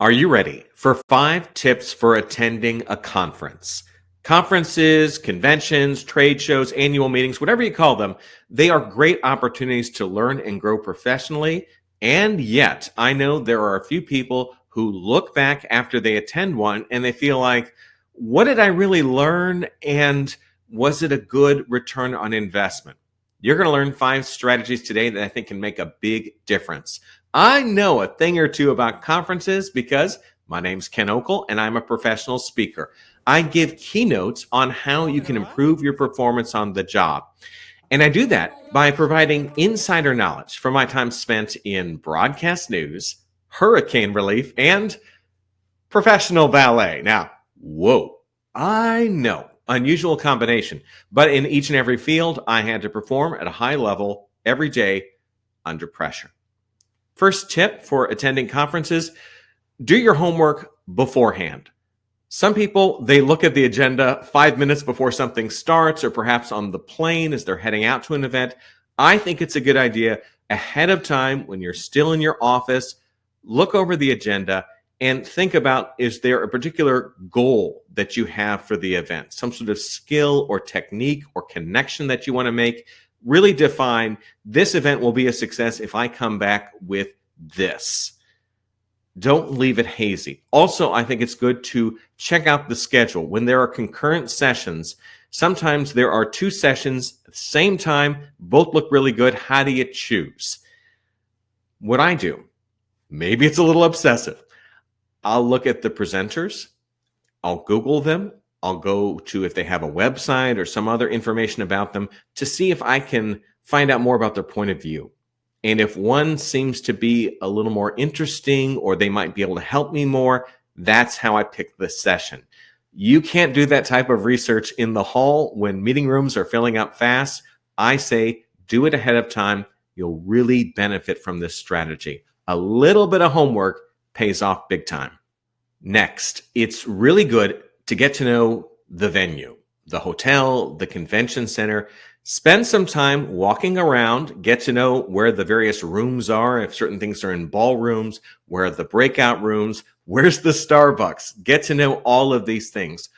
Are you ready for 5 tips for attending a conference? Conferences, conventions, trade shows, annual meetings, whatever you call them, they are great opportunities to learn and grow professionally. And yet, I know there are a few people who look back after they attend one and they feel like, what did I really learn? And was it a good return on investment? You're going to learn 5 strategies today that I think can make a big difference. I know a thing or two about conferences because my name's Ken Okel and I'm a professional speaker. I give keynotes on how you can improve your performance on the job. And I do that by providing insider knowledge from my time spent in broadcast news, hurricane relief, and professional ballet. Now, whoa, I know, unusual combination, but in each and every field, I had to perform at a high level every day under pressure. First tip for attending conferences, do your homework beforehand. Some people, they look at the agenda 5 minutes before something starts or perhaps on the plane as they're heading out to an event. I think it's a good idea ahead of time when you're still in your office, look over the agenda and think about, is there a particular goal that you have for the event? Some sort of skill or technique or connection that you want to make? Really define, this event will be a success if I come back with this. Don't leave it hazy. Also, I think it's good to check out the schedule. When there are concurrent sessions, sometimes there are 2 sessions at the same time, both look really good. How do you choose? What I do, maybe it's a little obsessive. I'll look at the presenters, I'll Google them, I'll go to if they have a website or some other information about them to see if I can find out more about their point of view. And if one seems to be a little more interesting or they might be able to help me more, that's how I pick the session. You can't do that type of research in the hall when meeting rooms are filling up fast. I say do it ahead of time. You'll really benefit from this strategy. A little bit of homework pays off big time. Next, it's really good to get to know the venue, the hotel, the convention center. Spend some time walking around, get to know where the various rooms are, if certain things are in ballrooms, where are the breakout rooms, where's the Starbucks. Get to know all of these things.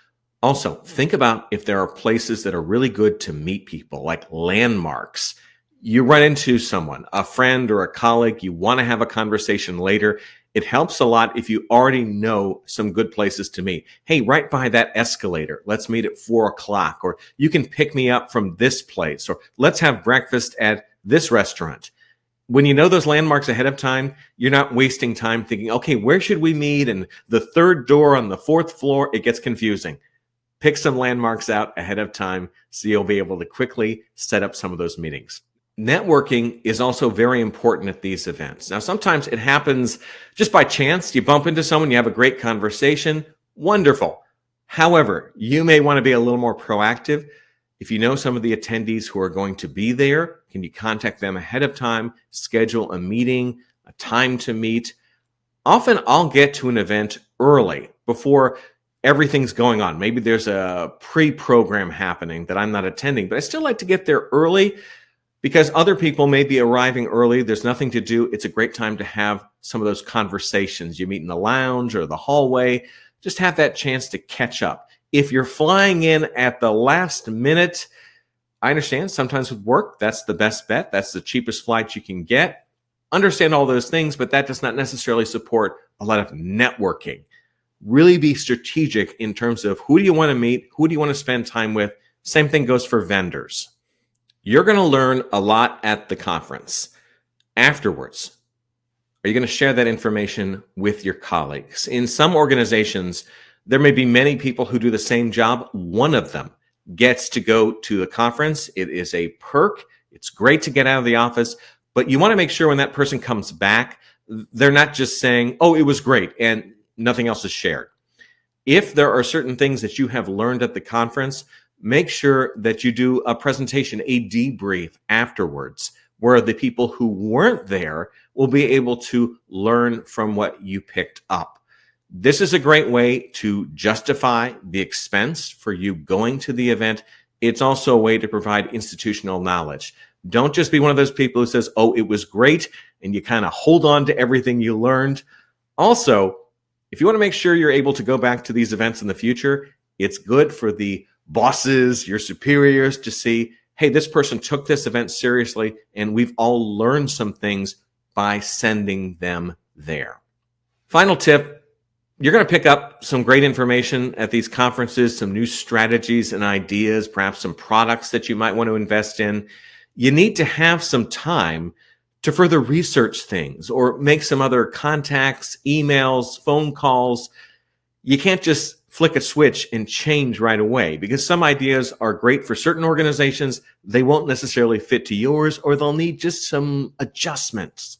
Also, think about if there are places that are really good to meet people, like landmarks. You run into someone, a friend or a colleague, you want to have a conversation later. It helps a lot if you already know some good places to meet. Hey, right by that escalator, let's meet at 4:00, or you can pick me up from this place, or let's have breakfast at this restaurant. When you know those landmarks ahead of time, you're not wasting time thinking, okay, where should we meet? And the 3rd door on the 4th floor, it gets confusing. Pick some landmarks out ahead of time so you'll be able to quickly set up some of those meetings. Networking is also very important at these events. Now, sometimes it happens just by chance. You bump into someone, you have a great conversation. Wonderful. However, you may want to be a little more proactive. If you know some of the attendees who are going to be there, can you contact them ahead of time, schedule a meeting, a time to meet? Often I'll get to an event early before everything's going on. Maybe there's a pre-program happening that I'm not attending, but I still like to get there early because other people may be arriving early. There's nothing to do. It's a great time to have some of those conversations. You meet in the lounge or the hallway. Just have that chance to catch up. If you're flying in at the last minute, I understand sometimes with work, that's the best bet. That's the cheapest flight you can get. Understand all those things, but that does not necessarily support a lot of networking. Really be strategic in terms of who do you want to meet? Who do you want to spend time with? Same thing goes for vendors. You're going to learn a lot at the conference. Afterwards, are you going to share that information with your colleagues? In some organizations, there may be many people who do the same job. One of them gets to go to the conference. It is a perk. It's great to get out of the office, but you want to make sure when that person comes back, they're not just saying, oh, it was great, and nothing else is shared. If there are certain things that you have learned at the conference, make sure that you do a presentation, a debrief afterwards, where the people who weren't there will be able to learn from what you picked up. This is a great way to justify the expense for you going to the event. It's also a way to provide institutional knowledge. Don't just be one of those people who says, oh, it was great, and you kind of hold on to everything you learned. Also, If you want to make sure you're able to go back to these events in the future, it's good for the bosses, your superiors to see, hey, this person took this event seriously, and we've all learned some things by sending them there. Final tip, you're going to pick up some great information at these conferences, some new strategies and ideas, perhaps some products that you might want to invest in. You need to have some time to further research things or make some other contacts, emails, phone calls. You can't just flick a switch and change right away, because some ideas are great for certain organizations. They won't necessarily fit to yours, or they'll need just some adjustments.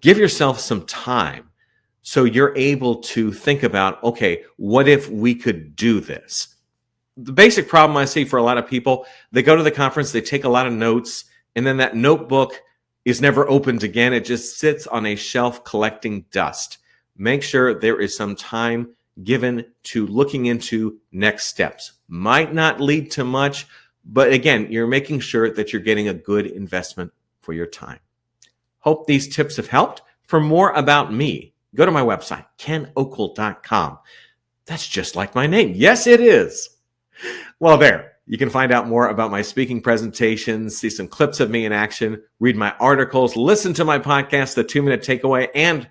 Give yourself some time so you're able to think about, okay, what if we could do this? The basic problem I see for a lot of people, they go to the conference, they take a lot of notes, and then that notebook is never opened again. It just sits on a shelf collecting dust. Make sure there is some time given to looking into next steps. Might not lead to much, but again, you're making sure that you're getting a good investment for your time. Hope these tips have helped. For more about me, go to my website, kenokel.com. That's just like my name. Yes, it is. Well, there. You can find out more about my speaking presentations, see some clips of me in action, read my articles, listen to my podcast, The 2-Minute Takeaway, and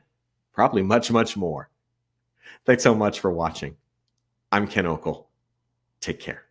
probably much, much more. Thanks so much for watching. I'm Ken Okel. Take care.